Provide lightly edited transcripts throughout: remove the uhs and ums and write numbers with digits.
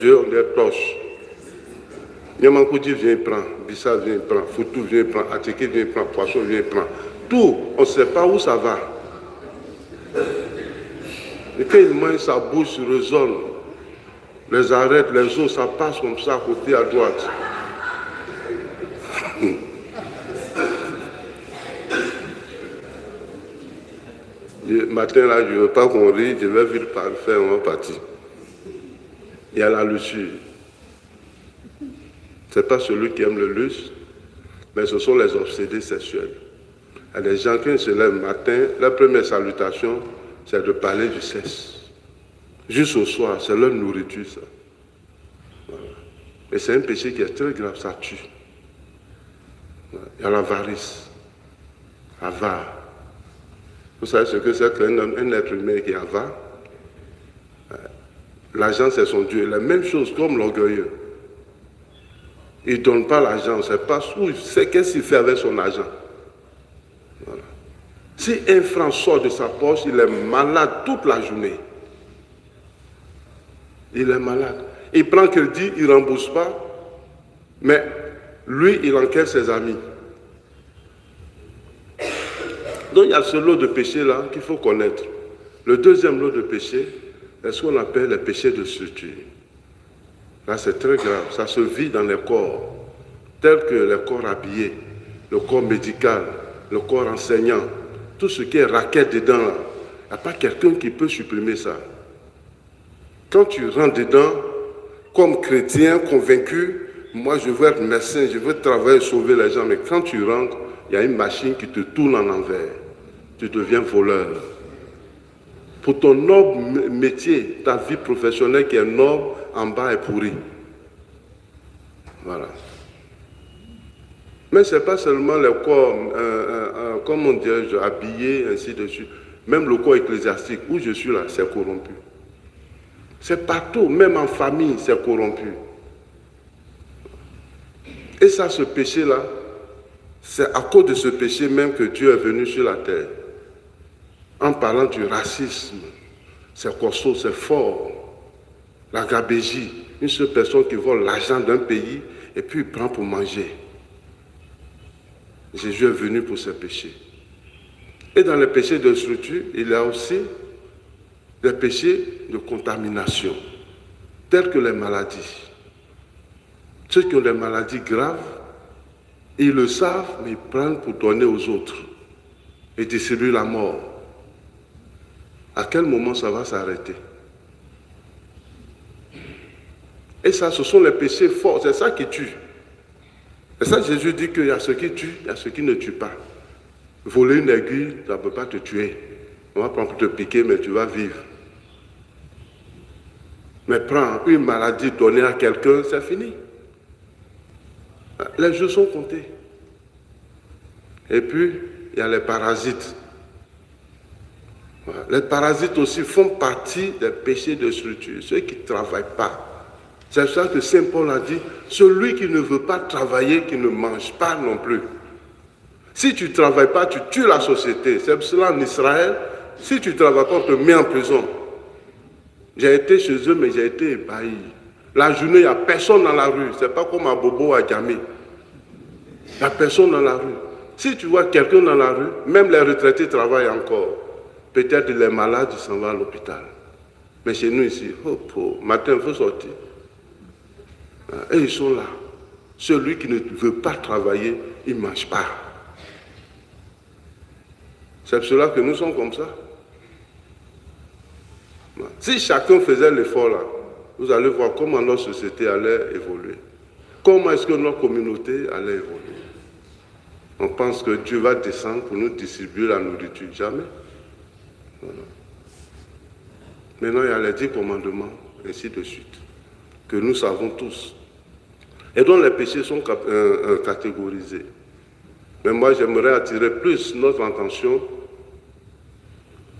Dieu, on est proche. Nyamankouti vient, il prend. Bissa vient, il prend. Foutou vient, il prend. Atiki vient, il prend. Poisson vient, il prend. Tout, on ne sait pas où ça va. Et quand il mange, sa bouche résonne. Les arêtes, les os, ça passe comme ça à côté, à droite. Le matin, là, je ne veux pas qu'on rie, je vais vite faire, on va partir. Il y a la luxure. Ce n'est pas celui qui aime le luxe, mais ce sont les obsédés sexuels. Il y a des gens qui se lèvent le matin, la première salutation, c'est de parler du sexe. Juste au soir, c'est leur nourriture, ça. Voilà. Et c'est un péché qui est très grave, ça tue. Voilà. Il y a l'avarice, avare. Vous savez ce que c'est qu'un être humain qui est avare? L'argent, c'est son Dieu. La même chose comme l'orgueilleux. Il ne donne pas l'argent, on ne sait pas où il sait qu'est-ce qu'il fait avec son argent. Voilà. Si un franc sort de sa poche, il est malade toute la journée. Il est malade. Il prend crédit, il ne rembourse pas, mais lui, il encaisse ses amis. Donc il y a ce lot de péchés-là qu'il faut connaître. Le deuxième lot de péchés, c'est ce qu'on appelle les péchés de structure. Là, c'est très grave. Ça se vit dans les corps, tels que les corps habillés, le corps médical, le corps enseignant, tout ce qui est raquette dedans. Il n'y a pas quelqu'un qui peut supprimer ça. Quand tu rentres dedans, comme chrétien convaincu, moi je veux être médecin, je veux travailler, sauver les gens, mais quand tu rentres, il y a une machine qui te tourne en envers. Tu deviens voleur. Pour ton noble métier, ta vie professionnelle qui est noble, en bas est pourrie. Voilà. Mais ce n'est pas seulement le corps, comment dirais-je, habillé, ainsi de suite. Même le corps ecclésiastique, où je suis là, c'est corrompu. C'est partout, même en famille, c'est corrompu. Et ça, ce péché-là, c'est à cause de ce péché même que Dieu est venu sur la terre. En parlant du racisme, c'est costaud, c'est fort. La gabégie, une seule personne qui vole l'argent d'un pays et puis il prend pour manger. Jésus est venu pour ces péchés. Et dans les péchés de structure, il y a aussi des péchés de contamination, tels que les maladies. Ceux qui ont des maladies graves, ils le savent, mais ils prennent pour donner aux autres et distribuent la mort. À quel moment ça va s'arrêter? Et ça, ce sont les péchés forts, c'est ça qui tue. C'est ça que Jésus dit qu'il y a ceux qui tuent, il y a ceux qui ne tuent pas. Voler une aiguille, ça ne peut pas te tuer. On va prendre pour te piquer, mais tu vas vivre. Mais prends une maladie donnée à quelqu'un, c'est fini. Les jours sont comptés. Et puis, il y a les parasites. Voilà. Les parasites aussi font partie des péchés de structure, ceux qui ne travaillent pas. C'est ça que Saint Paul a dit, celui qui ne veut pas travailler, qui ne mange pas non plus. Si tu ne travailles pas, tu tues la société. C'est pour cela en Israël, si tu ne travailles pas, on te met en prison. J'ai été chez eux, mais j'ai été ébahi. La journée, il n'y a personne dans la rue. Ce n'est pas comme à Bobo, à Djamé. Il n'y a personne dans la rue. Si tu vois quelqu'un dans la rue, même les retraités travaillent encore. Peut-être il est malade, il s'en va à l'hôpital. Mais chez nous ici, matin, il faut sortir. Et ils sont là. Celui qui ne veut pas travailler, il ne mange pas. C'est pour cela que nous sommes comme ça. Si chacun faisait l'effort là, vous allez voir comment notre société allait évoluer. Comment est-ce que notre communauté allait évoluer? On pense que Dieu va descendre pour nous distribuer la nourriture. Jamais. Voilà. Maintenant, il y a les 10 commandements, ainsi de suite, que nous savons tous. Et dont les péchés sont catégorisés. Mais moi, j'aimerais attirer plus notre attention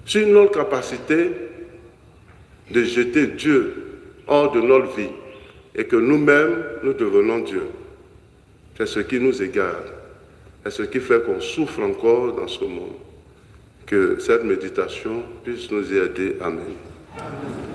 sur notre capacité de jeter Dieu hors de notre vie et que nous-mêmes, nous devenons Dieu. C'est ce qui nous égare. C'est ce qui fait qu'on souffre encore dans ce monde. Que cette méditation puisse nous y aider. Amen. Amen.